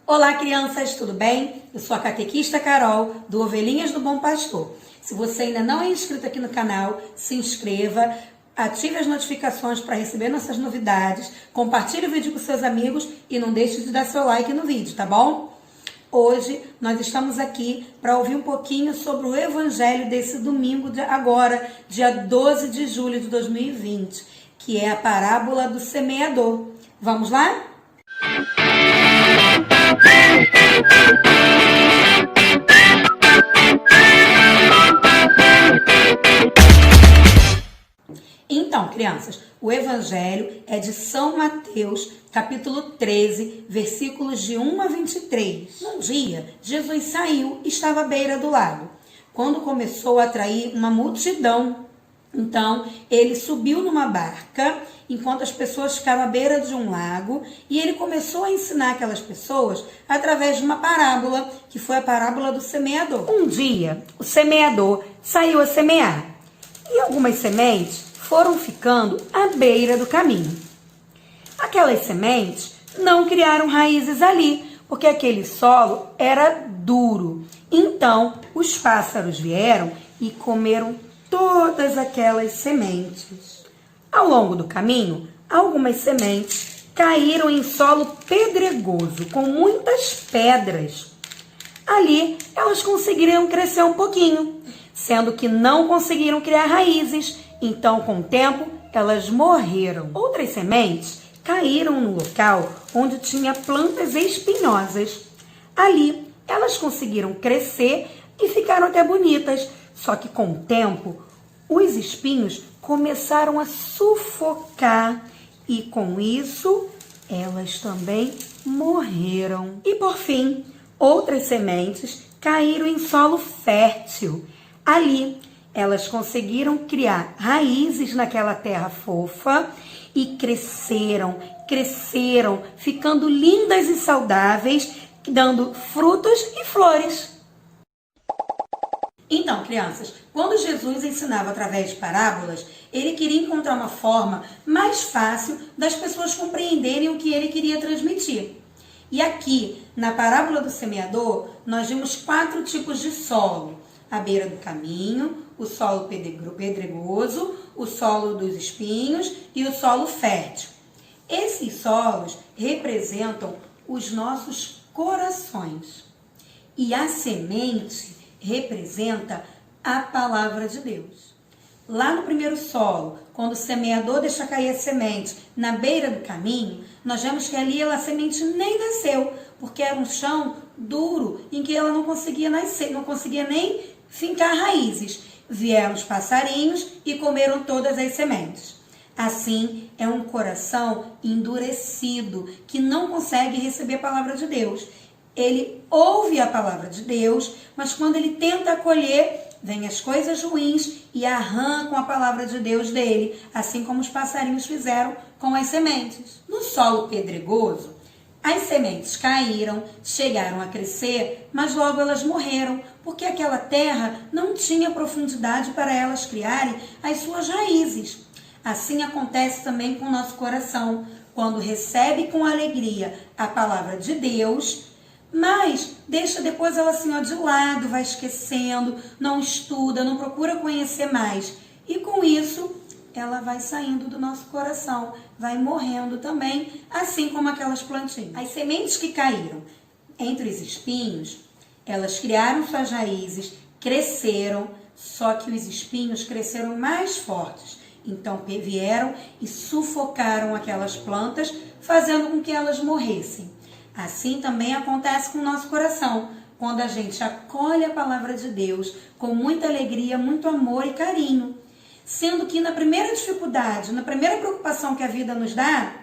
Olá, crianças, tudo bem? Eu sou a catequista Carol, do Ovelhinhas do Bom Pastor. Se você ainda não é inscrito aqui no canal, se inscreva, ative as notificações para receber nossas novidades, compartilhe o vídeo com seus amigos e não deixe de dar seu like no vídeo, tá bom? Hoje nós estamos aqui para ouvir um pouquinho sobre o evangelho desse domingo agora, dia 12 de julho de 2020, que é a parábola do semeador. Vamos lá? Então, crianças, o evangelho é de São Mateus, capítulo 13, versículos de 1 a 23. Um dia, Jesus saiu e estava à beira do lago, quando começou a atrair uma multidão. Então, ele subiu numa barca, enquanto as pessoas ficaram à beira de um lago, e ele começou a ensinar aquelas pessoas através de uma parábola, que foi a parábola do semeador. Um dia, o semeador saiu a semear, e algumas sementes foram ficando à beira do caminho. Aquelas sementes não criaram raízes ali, porque aquele solo era duro. Então, os pássaros vieram e comeram todas aquelas sementes. Ao longo do caminho, algumas sementes caíram em solo pedregoso, com muitas pedras. Ali, elas conseguiram crescer um pouquinho, sendo que não conseguiram criar raízes. Então, com o tempo, elas morreram. Outras sementes caíram no local onde tinha plantas espinhosas. Ali, elas conseguiram crescer e ficaram até bonitas. Só que, com o tempo, os espinhos começaram a sufocar e, com isso, elas também morreram. E, por fim, outras sementes caíram em solo fértil. Ali, elas conseguiram criar raízes naquela terra fofa e cresceram, ficando lindas e saudáveis, dando frutos e flores. Então, crianças, quando Jesus ensinava através de parábolas, ele queria encontrar uma forma mais fácil das pessoas compreenderem o que ele queria transmitir. E aqui, na parábola do semeador, nós vimos 4 tipos de solo: à beira do caminho, o solo pedregoso, o solo dos espinhos e o solo fértil. Esses solos representam os nossos corações. E a semente representa a palavra de Deus. Lá no primeiro solo, quando o semeador deixa cair a semente na beira do caminho, nós vemos que ali a semente nem nasceu, porque era um chão duro em que ela não conseguia nascer, não conseguia nem fincar raízes. Vieram os passarinhos e comeram todas as sementes. Assim, é um coração endurecido, que não consegue receber a palavra de Deus. Ele ouve a palavra de Deus, mas quando ele tenta acolher, vêm as coisas ruins e arrancam a palavra de Deus dele, assim como os passarinhos fizeram com as sementes. No solo pedregoso, as sementes caíram, chegaram a crescer, mas logo elas morreram, porque aquela terra não tinha profundidade para elas criarem as suas raízes. Assim acontece também com o nosso coração, quando recebe com alegria a palavra de Deus, mas deixa depois ela assim de lado, vai esquecendo, não estuda, não procura conhecer mais. E com isso, ela vai saindo do nosso coração, vai morrendo também, assim como aquelas plantinhas. As sementes que caíram entre os espinhos, elas criaram suas raízes, cresceram, só que os espinhos cresceram mais fortes. Então vieram e sufocaram aquelas plantas, fazendo com que elas morressem. Assim também acontece com o nosso coração, quando a gente acolhe a palavra de Deus com muita alegria, muito amor e carinho. Sendo que na primeira dificuldade, na primeira preocupação que a vida nos dá,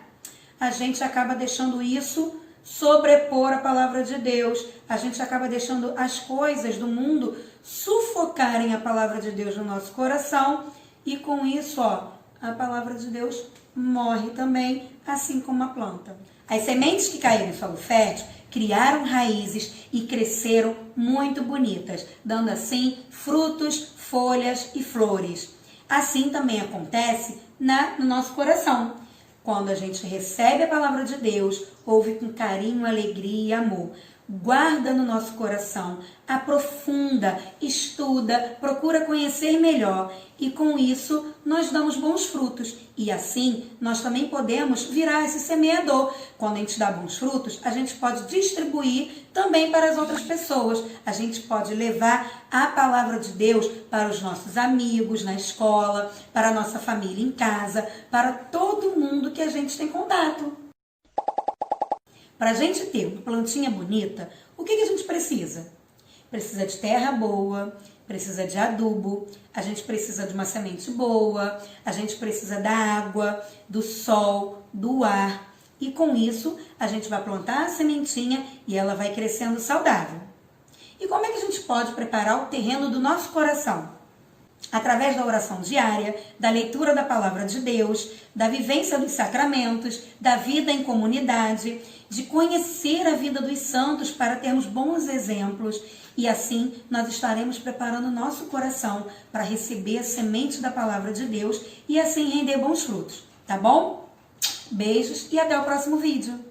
a gente acaba deixando isso sobrepor a palavra de Deus. A gente acaba deixando as coisas do mundo sufocarem a palavra de Deus no nosso coração. E com isso, a palavra de Deus morre também, assim como a planta. As sementes que caíram em solo fértil criaram raízes e cresceram muito bonitas, dando assim frutos, folhas e flores. Assim também acontece no nosso coração. Quando a gente recebe a palavra de Deus, ouve com carinho, alegria e amor. Guarda no nosso coração, aprofunda, estuda, procura conhecer melhor e com isso nós damos bons frutos e assim nós também podemos virar esse semeador. Quando a gente dá bons frutos, a gente pode distribuir também para as outras pessoas. A gente pode levar a palavra de Deus para os nossos amigos na escola, para a nossa família em casa, para todo mundo que a gente tem contato. Para a gente ter uma plantinha bonita, o que a gente precisa? Precisa de terra boa, precisa de adubo, a gente precisa de uma semente boa, a gente precisa da água, do sol, do ar. E com isso, a gente vai plantar a sementinha e ela vai crescendo saudável. E como é que a gente pode preparar o terreno do nosso coração? Através da oração diária, da leitura da palavra de Deus, da vivência dos sacramentos, da vida em comunidade, de conhecer a vida dos santos para termos bons exemplos e assim nós estaremos preparando o nosso coração para receber a semente da palavra de Deus e assim render bons frutos, tá bom? Beijos e até o próximo vídeo!